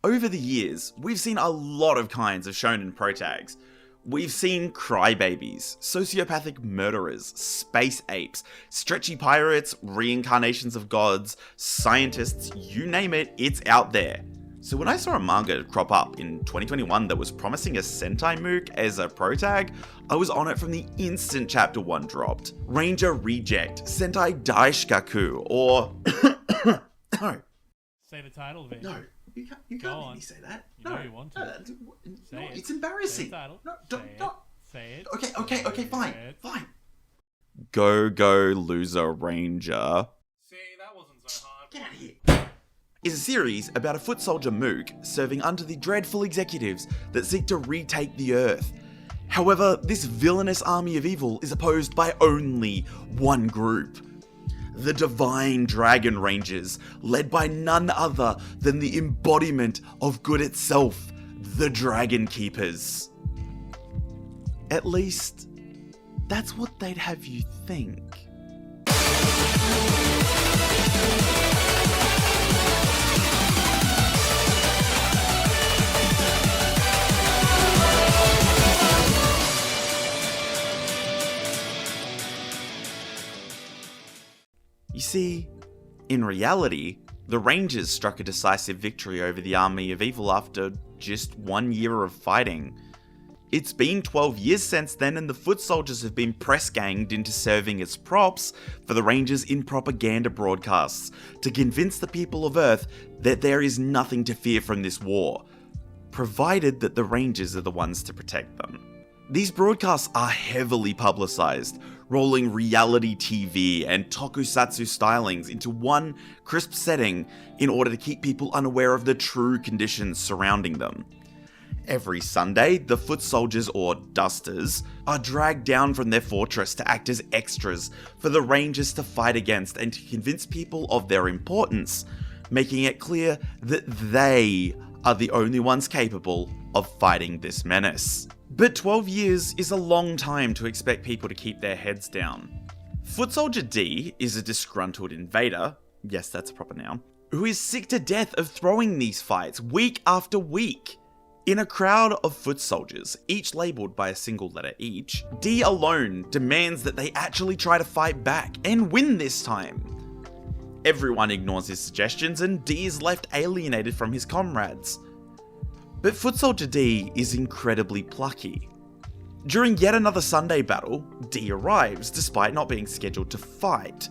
Over the years, we've seen a lot of kinds of shonen protags. We've seen crybabies, sociopathic murderers, space apes, stretchy pirates, reincarnations of gods, scientists, you name it, it's out there. So when I saw a manga crop up in 2021 that was promising a Sentai mook as a protag, I was on it from the instant chapter 1 dropped. Ranger Reject, Sentai Daishikkaku, or... No. Say the title of it. No, you can't make me say that. You know you want to. No, it's embarrassing. Say the title. No, don't. Say it. Okay, fine. Go Loser Ranger. See, that wasn't so hard. Get out of here. Is a series about a foot soldier mook serving under the dreadful executives that seek to retake the Earth. However, this villainous army of evil is opposed by only one group. The Divine Dragon Rangers, led by none other than the embodiment of good itself, the Dragon Keepers. At least, that's what they'd have you think. You see, in reality, the Rangers struck a decisive victory over the army of evil after just 1 year of fighting. It's been 12 years since then, and the foot soldiers have been press-ganged into serving as props for the Rangers in propaganda broadcasts to convince the people of Earth that there is nothing to fear from this war, provided that the Rangers are the ones to protect them. These broadcasts are heavily publicized, rolling reality TV and tokusatsu stylings into one crisp setting in order to keep people unaware of the true conditions surrounding them. Every Sunday, the foot soldiers, or dusters, are dragged down from their fortress to act as extras for the Rangers to fight against and to convince people of their importance, making it clear that they are the only ones capable of fighting this menace. But 12 years is a long time to expect people to keep their heads down. Foot Soldier D is a disgruntled invader, yes that's a proper noun, who is sick to death of throwing these fights week after week. In a crowd of foot soldiers, each labelled by a single letter each, D alone demands that they actually try to fight back and win this time. Everyone ignores his suggestions and D is left alienated from his comrades. But Foot Soldier D is incredibly plucky. During yet another Sunday battle, D arrives despite not being scheduled to fight.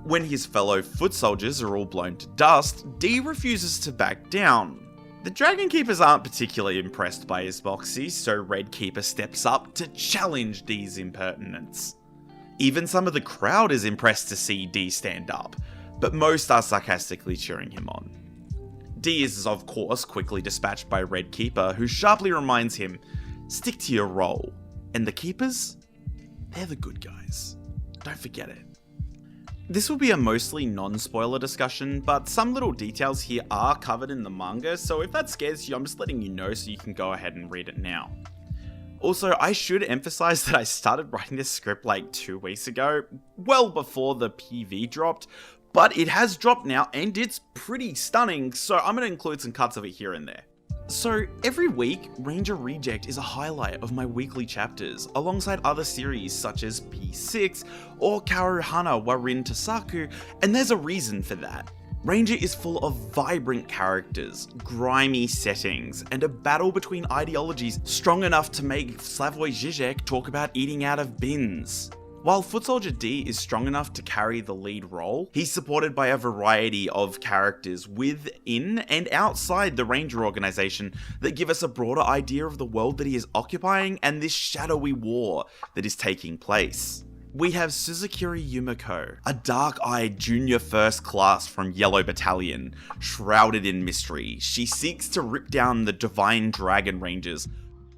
When his fellow foot soldiers are all blown to dust, D refuses to back down. The Dragon Keepers aren't particularly impressed by his moxie, so Red Keeper steps up to challenge D's impertinence. Even some of the crowd is impressed to see D stand up, but most are sarcastically cheering him on. D is of course quickly dispatched by Red Keeper, who sharply reminds him, stick to your role, and the Keepers? They're the good guys. Don't forget it. This will be a mostly non-spoiler discussion, but some little details here are covered in the manga, so if that scares you, I'm just letting you know so you can go ahead and read it now. Also, I should emphasize that I started writing this script like 2 weeks ago, well before the PV dropped, but it has dropped now and it's pretty stunning, so I'm going to include some cuts of it here and there. So every week, Ranger Reject is a highlight of my weekly chapters, alongside other series such as P6 or Karuhana Warin Tasaku, and there's a reason for that. Ranger is full of vibrant characters, grimy settings, and a battle between ideologies strong enough to make Slavoj Žižek talk about eating out of bins. While Foot Soldier D is strong enough to carry the lead role, he's supported by a variety of characters within and outside the Ranger organization that give us a broader idea of the world that he is occupying and this shadowy war that is taking place. We have Suzukiri Yumiko, a dark-eyed junior first class from Yellow Battalion, shrouded in mystery. She seeks to rip down the Divine Dragon Rangers,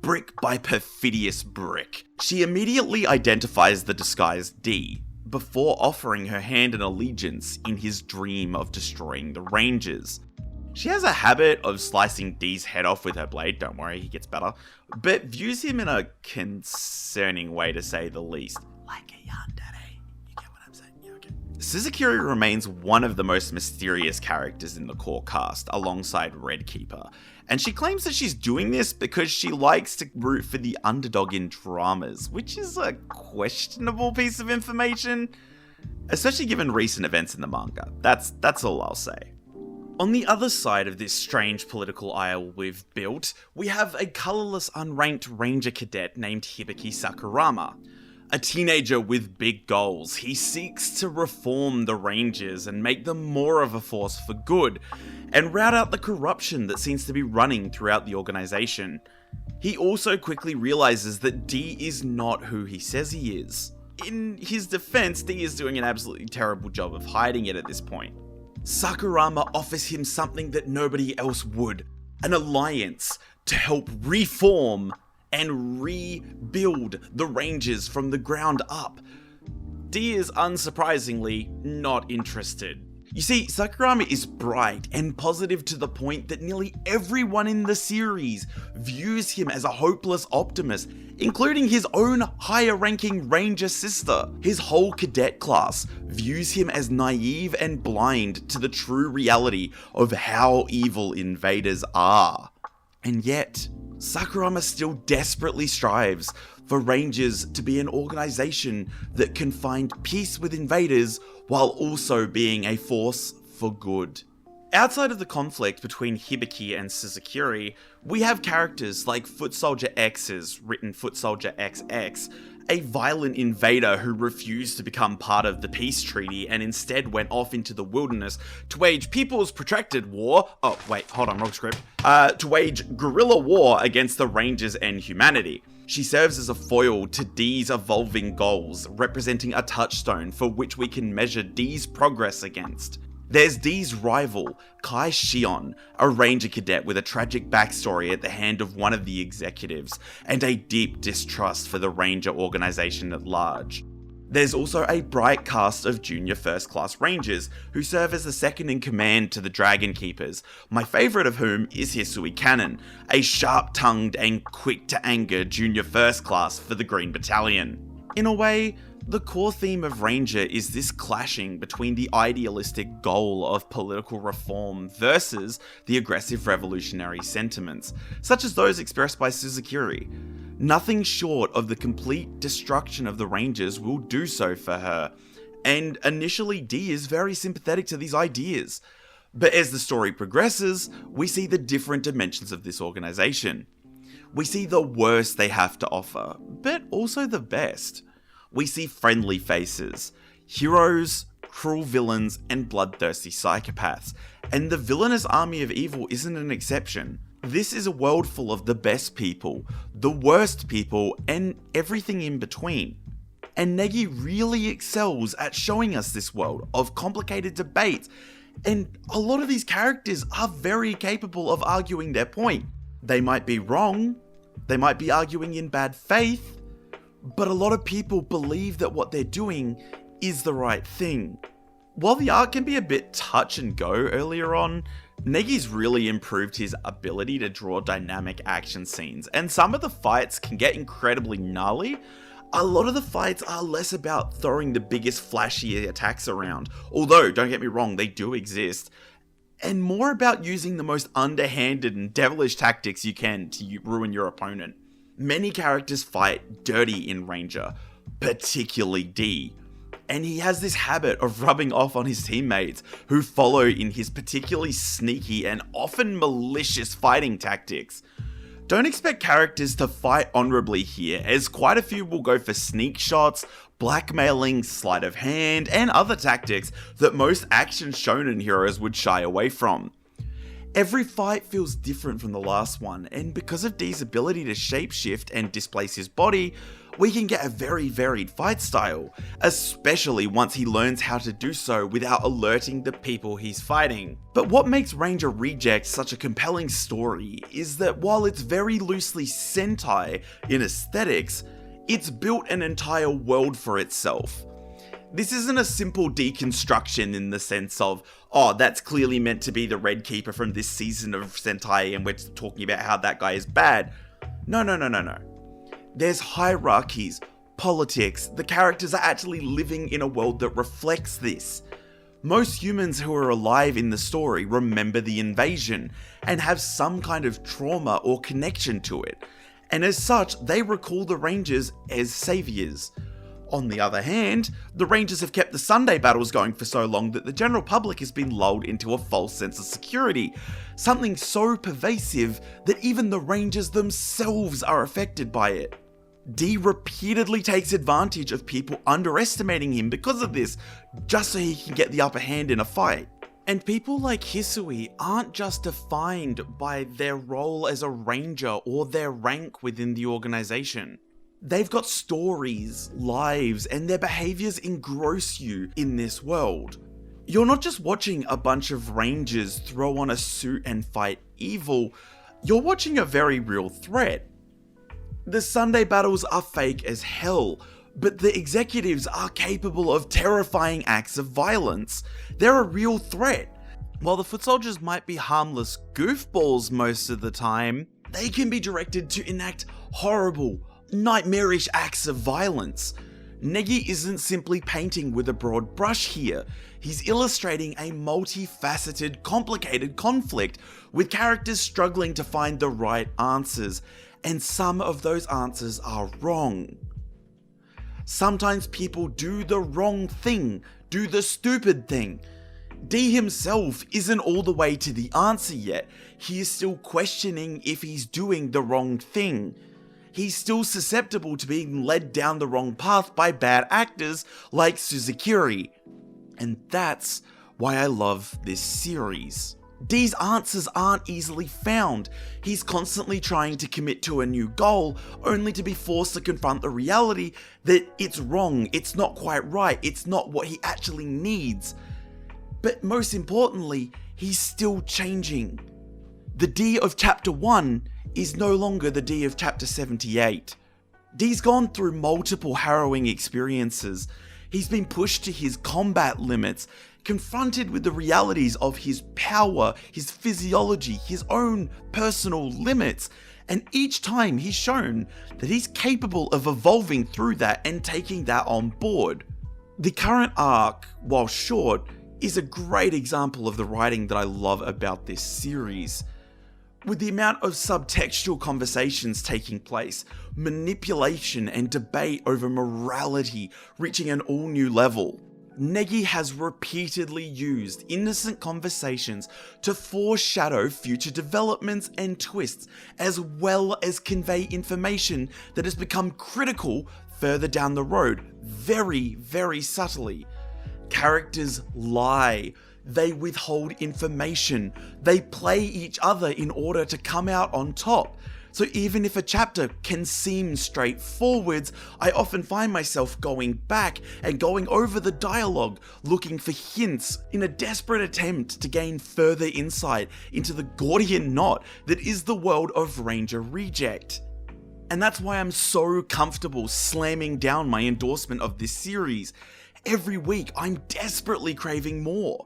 brick by perfidious brick. She immediately identifies the disguised D, before offering her hand and allegiance in his dream of destroying the Rangers. She has a habit of slicing D's head off with her blade, don't worry, he gets better, but views him in a concerning way to say the least. Like a yandere, you get what I'm saying? Yeah, okay. Suzukuri remains one of the most mysterious characters in the core cast, alongside Red Keeper, and she claims that she's doing this because she likes to root for the underdog in dramas, which is a questionable piece of information, especially given recent events in the manga. That's all I'll say. On the other side of this strange political aisle we've built, we have a colourless, unranked ranger cadet named Hibiki Sakurama. A teenager with big goals, he seeks to reform the Rangers and make them more of a force for good, and rout out the corruption that seems to be running throughout the organisation. He also quickly realises that D is not who he says he is. In his defense, D is doing an absolutely terrible job of hiding it at this point. Sakurama offers him something that nobody else would, an alliance to help reform and rebuild the Rangers from the ground up. D is unsurprisingly not interested. You see, Sakurama is bright and positive to the point that nearly everyone in the series views him as a hopeless optimist, including his own higher-ranking Ranger sister. His whole cadet class views him as naive and blind to the true reality of how evil invaders are. And yet, Sakurama still desperately strives for Rangers to be an organisation that can find peace with invaders while also being a force for good. Outside of the conflict between Hibiki and Suzukuri, we have characters like Foot Soldier X's, written Foot Soldier XX, a violent invader who refused to become part of the peace treaty and instead went off into the wilderness to wage People's Protracted War, wrong script, to wage guerrilla war against the Rangers and humanity. She serves as a foil to D's evolving goals, representing a touchstone for which we can measure D's progress against. There's D's rival, Kai Shion, a ranger cadet with a tragic backstory at the hand of one of the executives, and a deep distrust for the ranger organisation at large. There's also a bright cast of junior first class rangers, who serve as the second in command to the Dragon Keepers, my favourite of whom is Hisui Cannon, a sharp-tongued and quick-to-anger junior first class for the Green Battalion. In a way, the core theme of Ranger is this clashing between the idealistic goal of political reform versus the aggressive revolutionary sentiments, such as those expressed by Suzukuri. Nothing short of the complete destruction of the Rangers will do so for her, and initially D is very sympathetic to these ideas. But as the story progresses, we see the different dimensions of this organisation. We see the worst they have to offer, but also the best. We see friendly faces, heroes, cruel villains, and bloodthirsty psychopaths, and the villainous army of evil isn't an exception. This is a world full of the best people, the worst people, and everything in between. And Negi really excels at showing us this world of complicated debates, and a lot of these characters are very capable of arguing their point. They might be wrong, they might be arguing in bad faith, but a lot of people believe that what they're doing is the right thing. While the art can be a bit touch and go earlier on, Negi's really improved his ability to draw dynamic action scenes, and some of the fights can get incredibly gnarly. A lot of the fights are less about throwing the biggest flashy attacks around, although, don't get me wrong, they do exist, and more about using the most underhanded and devilish tactics you can to ruin your opponent. Many characters fight dirty in Ranger, particularly D, and he has this habit of rubbing off on his teammates who follow in his particularly sneaky and often malicious fighting tactics. Don't expect characters to fight honourably here, as quite a few will go for sneak shots, blackmailing, sleight of hand, and other tactics that most action shonen heroes would shy away from. Every fight feels different from the last one, and because of D's ability to shapeshift and displace his body, we can get a very varied fight style, especially once he learns how to do so without alerting the people he's fighting. But what makes Ranger Reject such a compelling story is that while it's very loosely Sentai in aesthetics, it's built an entire world for itself. This isn't a simple deconstruction in the sense of, oh, that's clearly meant to be the Red Keeper from this season of Sentai and we're talking about how that guy is bad. No. There's hierarchies politics. The characters are actually living in a world that reflects this. Most humans who are alive in the story remember the invasion and have some kind of trauma or connection to it, and as such, they recall the Rangers as saviors. On the other hand, the Rangers have kept the Sunday battles going for so long that the general public has been lulled into a false sense of security, something so pervasive that even the Rangers themselves are affected by it. D repeatedly takes advantage of people underestimating him because of this, just so he can get the upper hand in a fight. And people like Hisui aren't just defined by their role as a ranger or their rank within the organization. They've got stories, lives, and their behaviors engross you in this world. You're not just watching a bunch of rangers throw on a suit and fight evil, you're watching a very real threat. The Sunday battles are fake as hell, but the executives are capable of terrifying acts of violence. They're a real threat. While the foot soldiers might be harmless goofballs most of the time, they can be directed to enact horrible, nightmarish acts of violence. Negi isn't simply painting with a broad brush here. He's illustrating a multifaceted, complicated conflict with characters struggling to find the right answers, and some of those answers are wrong. Sometimes people do the wrong thing, do the stupid thing. D himself isn't all the way to the answer yet. He is still questioning if he's doing the wrong thing. He's still susceptible to being led down the wrong path by bad actors like Suzukiri. And that's why I love this series. D's answers aren't easily found. He's constantly trying to commit to a new goal, only to be forced to confront the reality that it's wrong, it's not quite right, it's not what he actually needs. But most importantly, he's still changing. The D of chapter 1 is no longer the D of chapter 78. D's gone through multiple harrowing experiences. He's been pushed to his combat limits, confronted with the realities of his power, his physiology, his own personal limits, and each time he's shown that he's capable of evolving through that and taking that on board. The current arc, while short, is a great example of the writing that I love about this series. With the amount of subtextual conversations taking place, manipulation and debate over morality reaching an all-new level, Negi has repeatedly used innocent conversations to foreshadow future developments and twists, as well as convey information that has become critical further down the road, very, very subtly. Characters lie. They withhold information. They play each other in order to come out on top. So even if a chapter can seem straightforward, I often find myself going back and going over the dialogue, looking for hints in a desperate attempt to gain further insight into the Gordian knot that is the world of Ranger Reject. And that's why I'm so comfortable slamming down my endorsement of this series. Every week, I'm desperately craving more.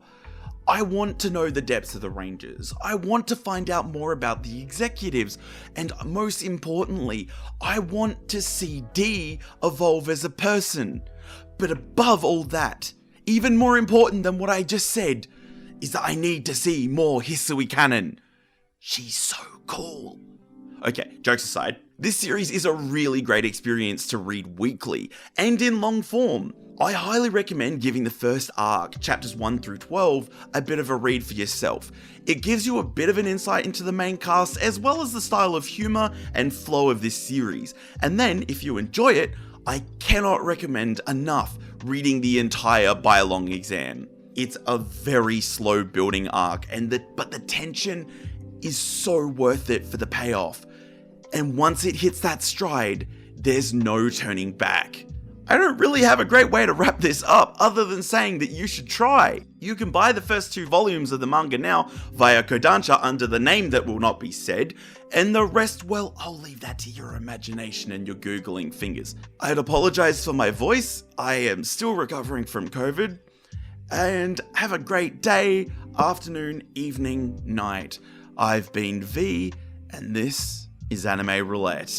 I want to know the depths of the Rangers. I want to find out more about the executives. And most importantly, I want to see D evolve as a person. But above all that, even more important than what I just said, is that I need to see more Hisui canon. She's so cool. Okay, jokes aside, this series is a really great experience to read weekly and in long form. I highly recommend giving the first arc, chapters 1 through 12, a bit of a read for yourself. It gives you a bit of an insight into the main cast as well as the style of humour and flow of this series. And then, if you enjoy it, I cannot recommend enough reading the entire Buy-Along exam. It's a very slow building arc, but the tension is so worth it for the payoff. And once it hits that stride, there's no turning back. I don't really have a great way to wrap this up other than saying that you should try. You can buy the first 2 volumes of the manga now via Kodansha under the name that will not be said, and the rest, well, I'll leave that to your imagination and your Googling fingers. I'd apologize for my voice, I am still recovering from COVID, and have a great day, afternoon, evening, night. I've been V, and this is Anime Roulette.